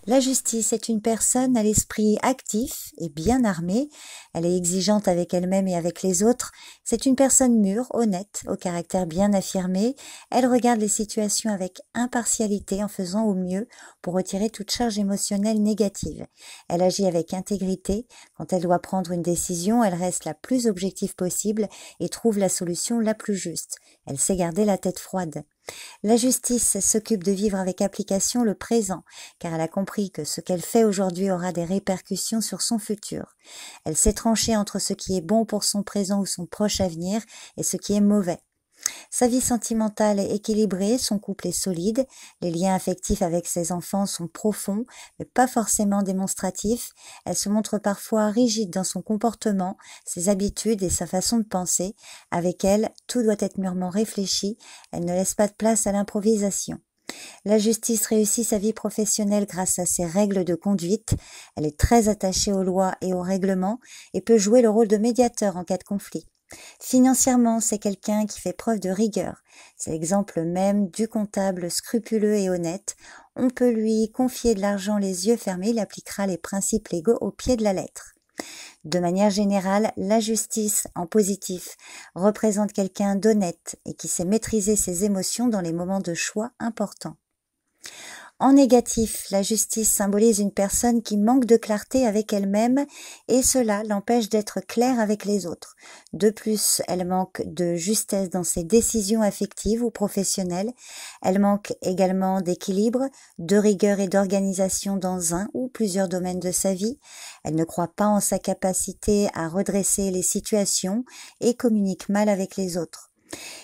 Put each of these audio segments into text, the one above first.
La justice est une personne à l'esprit actif et bien armé. Elle est exigeante avec elle-même et avec les autres. C'est une personne mûre, honnête, au caractère bien affirmé. Elle regarde les situations avec impartialité en faisant au mieux pour retirer toute charge émotionnelle négative. Elle agit avec intégrité. Quand elle doit prendre une décision, elle reste la plus objective possible et trouve la solution la plus juste. Elle sait garder la tête froide. La justice s'occupe de vivre avec application le présent, car elle a compris que ce qu'elle fait aujourd'hui aura des répercussions sur son futur. Elle sait trancher entre ce qui est bon pour son présent ou son proche avenir et ce qui est mauvais. Sa vie sentimentale est équilibrée, son couple est solide, les liens affectifs avec ses enfants sont profonds, mais pas forcément démonstratifs. Elle se montre parfois rigide dans son comportement, ses habitudes et sa façon de penser. Avec elle, tout doit être mûrement réfléchi, elle ne laisse pas de place à l'improvisation. La justice réussit sa vie professionnelle grâce à ses règles de conduite. Elle est très attachée aux lois et aux règlements et peut jouer le rôle de médiateur en cas de conflit. Financièrement, c'est quelqu'un qui fait preuve de rigueur. C'est l'exemple même du comptable scrupuleux et honnête. On peut lui confier de l'argent les yeux fermés, il appliquera les principes légaux au pied de la lettre. De manière générale, la justice, en positif, représente quelqu'un d'honnête et qui sait maîtriser ses émotions dans les moments de choix importants. En négatif, la justice symbolise une personne qui manque de clarté avec elle-même et cela l'empêche d'être claire avec les autres. De plus, elle manque de justesse dans ses décisions affectives ou professionnelles. Elle manque également d'équilibre, de rigueur et d'organisation dans un ou plusieurs domaines de sa vie. Elle ne croit pas en sa capacité à redresser les situations et communique mal avec les autres.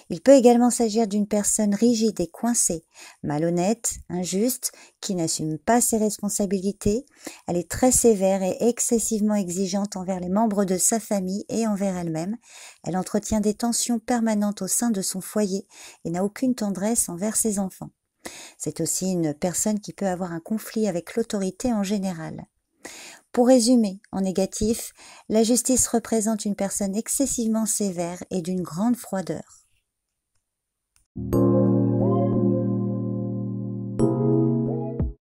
Il peut également s'agir d'une personne rigide et coincée, malhonnête, injuste, qui n'assume pas ses responsabilités. Elle est très sévère et excessivement exigeante envers les membres de sa famille et envers elle-même. Elle entretient des tensions permanentes au sein de son foyer et n'a aucune tendresse envers ses enfants. C'est aussi une personne qui peut avoir un conflit avec l'autorité en général. Pour résumer, en négatif, la justice représente une personne excessivement sévère et d'une grande froideur.